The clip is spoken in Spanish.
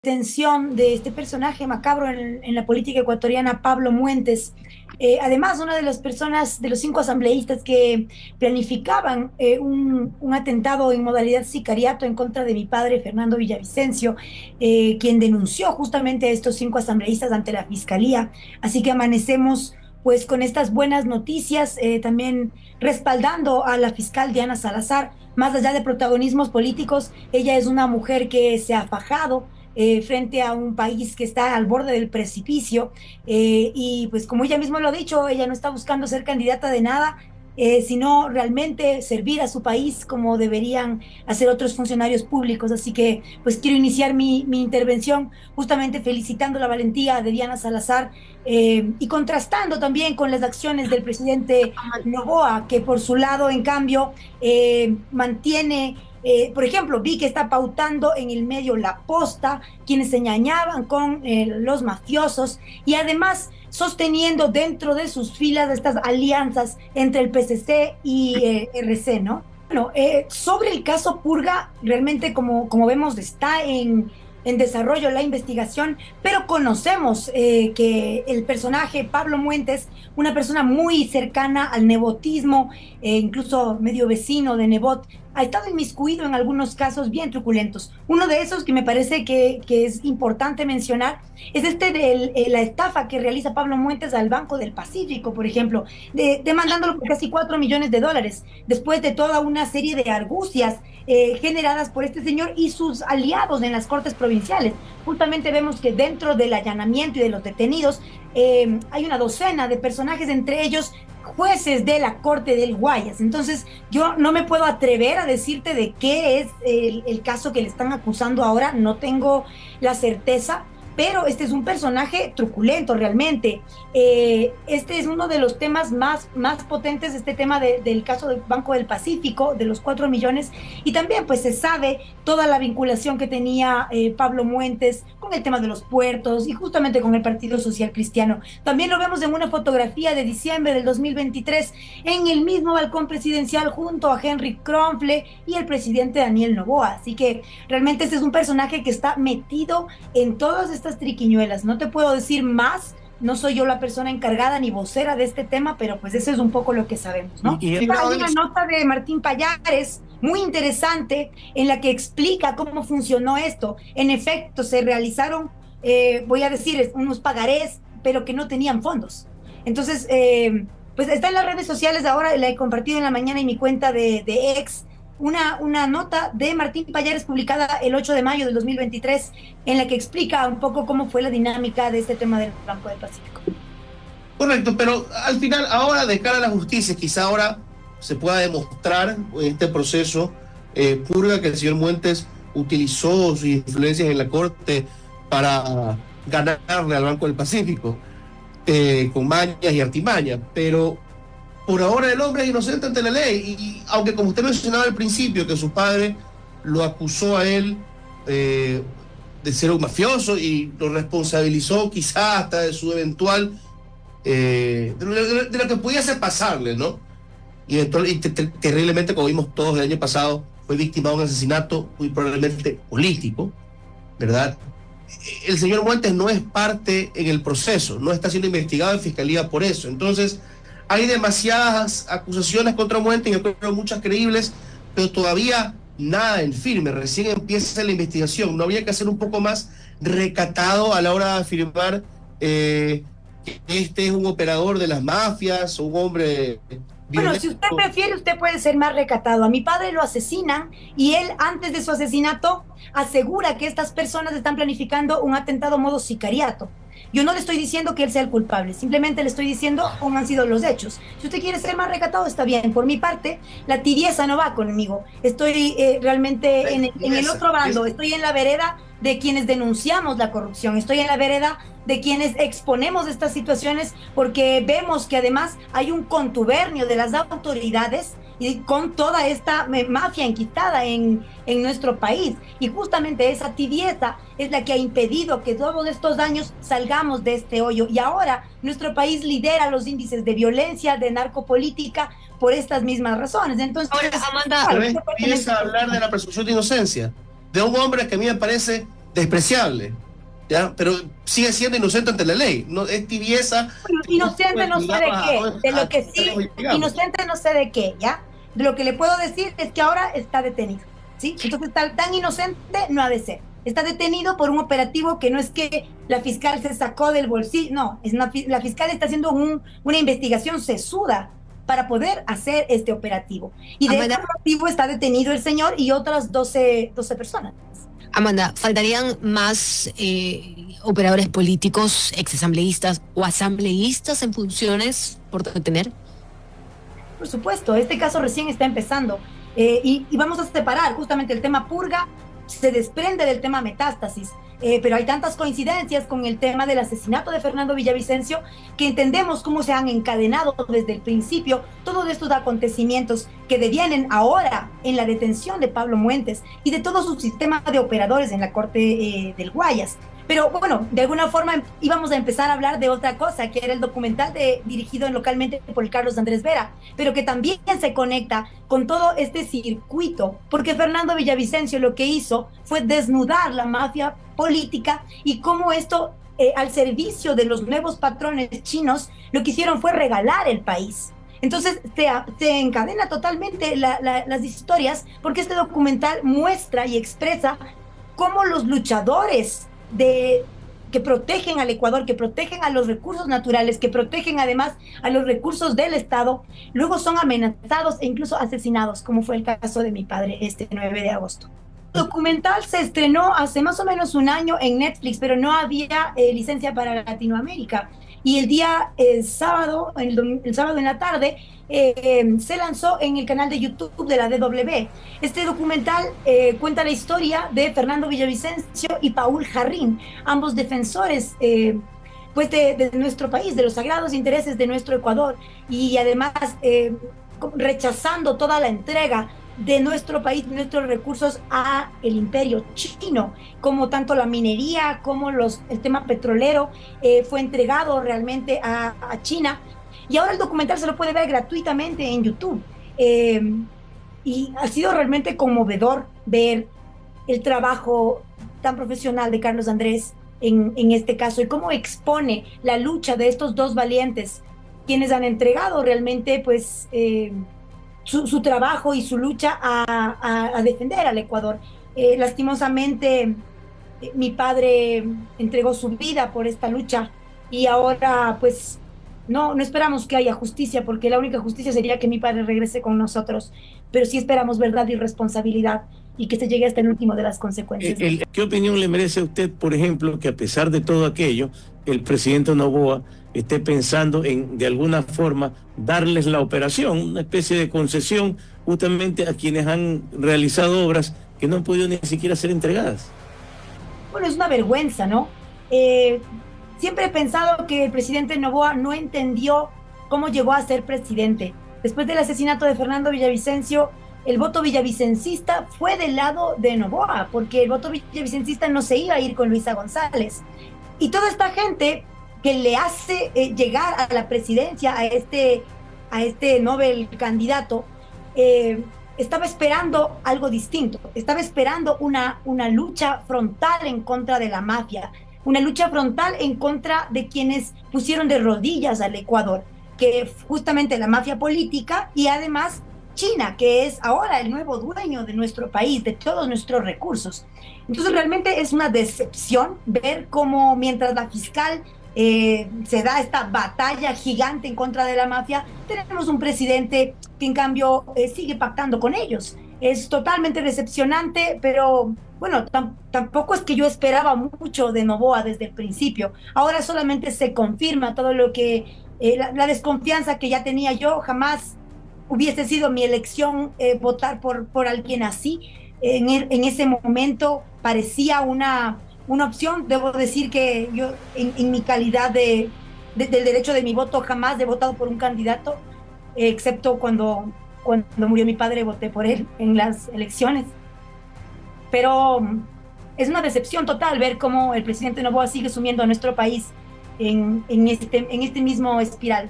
Detención de este personaje macabro en la política ecuatoriana, Pablo Muentes. Además, una de las personas, de los 5 asambleístas que planificaban un atentado en modalidad sicariato en contra de mi padre, Fernando Villavicencio, quien denunció justamente a estos 5 asambleístas ante la fiscalía. Así que amanecemos pues con estas buenas noticias, también respaldando a la fiscal Diana Salazar. Más allá de protagonismos políticos, ella es una mujer que se ha fajado frente a un país que está al borde del precipicio, y pues como ella misma lo ha dicho, ella no está buscando ser candidata de nada, sino realmente servir a su país como deberían hacer otros funcionarios públicos. Así que pues quiero iniciar mi intervención justamente felicitando la valentía de Diana Salazar, y contrastando también con las acciones del presidente Noboa, que por su lado, en cambio, mantiene, por ejemplo, vi que está pautando en el medio La Posta, quienes se engañaban con los mafiosos, y además sosteniendo dentro de sus filas estas alianzas entre el PCC y RC, ¿no? Bueno, sobre el caso Purga, realmente como vemos está en desarrollo la investigación, pero conocemos que el personaje Pablo Muentes, una persona muy cercana al nepotismo, incluso medio vecino de Nebot, ha estado inmiscuido en algunos casos bien truculentos. Uno de esos que me parece que es importante mencionar es este de la estafa que realiza Pablo Muentes al Banco del Pacífico, por ejemplo, demandándolo por casi $4 millones, después de toda una serie de argucias generadas por este señor y sus aliados en las cortes provinciales. Justamente vemos que dentro del allanamiento y de los detenidos hay una docena de personajes, entre ellos jueces de la Corte del Guayas. Entonces, yo no me puedo atrever a decirte de qué es el caso que le están acusando ahora, no tengo la certeza, pero este es un personaje truculento realmente. Este es uno de los temas más potentes, este tema del caso del Banco del Pacífico, de los 4 millones, y también pues se sabe toda la vinculación que tenía Pablo Muentes con el tema de los puertos y justamente con el Partido Social Cristiano. También lo vemos en una fotografía de diciembre del 2023 en el mismo balcón presidencial junto a Henry Kronfle y el presidente Daniel Noboa. Así que realmente este es un personaje que está metido en todas estas triquiñuelas. No te puedo decir más, no soy yo la persona encargada ni vocera de este tema, pero pues eso es un poco lo que sabemos, ¿no? Y Hay una nota de Martín Payares muy interesante en la que explica cómo funcionó esto. En efecto, se realizaron, voy a decir, unos pagarés, pero que no tenían fondos. Entonces, pues está en las redes sociales ahora, la he compartido en la mañana en mi cuenta de ex, una nota de Martín Payares publicada el 8 de mayo del 2023 en la que explica un poco cómo fue la dinámica de este tema del Banco del Pacífico. correcto, pero al final, ahora de cara a la justicia, quizá ahora se pueda demostrar en este proceso Purga que el señor Muentes utilizó sus influencias en la corte para ganarle al Banco del Pacífico con mañas y artimañas, pero por ahora el hombre es inocente ante la ley y aunque como usted mencionaba al principio que su padre lo acusó a él eh, de ser un mafioso y lo responsabilizó quizá hasta de su eventual de lo que pudiese pasarle, ¿no? Y terriblemente, como vimos todos el año pasado, fue víctima de un asesinato muy probablemente político, ¿verdad? El señor Muentes no es parte en el proceso, no está siendo investigado en fiscalía por eso. Entonces, hay demasiadas acusaciones contra Muentes, yo creo muchas creíbles, pero todavía nada en firme, recién empieza la investigación. ¿No habría que ser un poco más recatado a la hora de afirmar que este es un operador de las mafias o un hombre Bueno, si usted violento? prefiere, usted puede ser más recatado. A mi padre lo asesinan y él, antes de su asesinato, asegura que estas personas están planificando un atentado modo sicariato. Yo no le estoy diciendo que él sea el culpable, simplemente le estoy diciendo cómo han sido los hechos. Si usted quiere ser más recatado, está bien. Por mi parte, la tibieza no va conmigo. Estoy realmente en el otro bando, estoy en la vereda de quienes denunciamos la corrupción, estoy en la vereda de quienes exponemos estas situaciones porque vemos que además hay un contubernio de las autoridades y con toda esta mafia enquistada en nuestro país. Y justamente esa tibieza es la que ha impedido que todos estos años salgamos de este hoyo. Y ahora nuestro país lidera los índices de violencia, de narcopolítica, por estas mismas razones. Entonces, Ahora, Amanda, claro, empieza a hablar de la presunción de inocencia de un hombre que a mí me parece despreciable, ¿ya? Pero sigue siendo inocente ante la ley, no es tibieza. Inocente no sé de qué, de lo que sí, inocente no sé de qué, ¿ya? De lo que le puedo decir es que ahora está detenido, ¿sí? Entonces tan inocente no ha de ser. Está detenido por un operativo que no es que la fiscal se sacó del bolsillo, no, la fiscal está haciendo una investigación sesuda para poder hacer este operativo. Y de este operativo está detenido el señor y otras 12 personas. Amanda, ¿faltarían más operadores políticos, exasambleístas o asambleístas en funciones por detener? Por supuesto, este caso recién está empezando y vamos a separar justamente el tema purga, se desprende del tema metástasis, pero hay tantas coincidencias con el tema del asesinato de Fernando Villavicencio que entendemos cómo se han encadenado desde el principio todos estos acontecimientos que devienen ahora en la detención de Pablo Muentes y de todo su sistema de operadores en la Corte del Guayas. Pero bueno, de alguna forma íbamos a empezar a hablar de otra cosa, que era el documental dirigido localmente por el Carlos Andrés Vera, pero que también se conecta con todo este circuito, porque Fernando Villavicencio lo que hizo fue desnudar la mafia política y cómo esto, al servicio de los nuevos patrones chinos, lo que hicieron fue regalar el país. Entonces se encadena totalmente las historias, porque este documental muestra y expresa cómo los luchadores que protegen al Ecuador, que protegen a los recursos naturales, que protegen además a los recursos del Estado, luego son amenazados e incluso asesinados, como fue el caso de mi padre este 9 de agosto. El documental se estrenó hace más o menos un año en Netflix, pero no había licencia para Latinoamérica. Y el día sábado, el sábado en la tarde, se lanzó en el canal de YouTube de la DW. Este documental cuenta la historia de Fernando Villavicencio y Paul Jarrín, ambos defensores pues de nuestro país, de los sagrados intereses de nuestro Ecuador, y además rechazando toda la entrega de nuestro país, nuestros recursos a el imperio chino, como tanto la minería como el tema petrolero fue entregado realmente a China. Y ahora el documental se lo puede ver gratuitamente en YouTube. Y ha sido realmente conmovedor ver el trabajo tan profesional de Carlos Andrés en este caso y cómo expone la lucha de estos dos valientes, quienes han entregado realmente pues su trabajo y su lucha a defender al Ecuador. Lastimosamente, mi padre entregó su vida por esta lucha y ahora pues no esperamos que haya justicia, porque la única justicia sería que mi padre regrese con nosotros, pero sí esperamos verdad y responsabilidad y que se llegue hasta el último de las consecuencias. ¿Qué opinión le merece a usted, por ejemplo, que a pesar de todo aquello, el presidente Noboa esté pensando en, de alguna forma, darles la operación, una especie de concesión justamente a quienes han realizado obras que no han podido ni siquiera ser entregadas? Bueno, es una vergüenza, ¿no? Siempre he pensado que el presidente Noboa no entendió cómo llegó a ser presidente. Después del asesinato de Fernando Villavicencio, el voto villavicencista fue del lado de Noboa, porque el voto villavicencista no se iba a ir con Luisa González. Y toda esta gente que le hace llegar a la presidencia a este Nobel candidato, estaba esperando algo distinto, estaba esperando una lucha frontal en contra de la mafia, una lucha frontal en contra de quienes pusieron de rodillas al Ecuador, que justamente la mafia política y además China, que es ahora el nuevo dueño de nuestro país, de todos nuestros recursos. Entonces realmente es una decepción ver cómo mientras la fiscal se da esta batalla gigante en contra de la mafia, tenemos un presidente que en cambio sigue pactando con ellos. Es totalmente decepcionante, pero bueno, tampoco es que yo esperaba mucho de Noboa desde el principio. Ahora solamente se confirma todo lo que, la desconfianza que ya tenía yo. Jamás hubiese sido mi elección votar por alguien así. En ese momento parecía una opción. Debo decir que yo en mi calidad del derecho de mi voto jamás he votado por un candidato, excepto cuando murió mi padre voté por él en las elecciones. Pero es una decepción total ver cómo el presidente Noboa sigue sumiendo a nuestro país en este mismo espiral.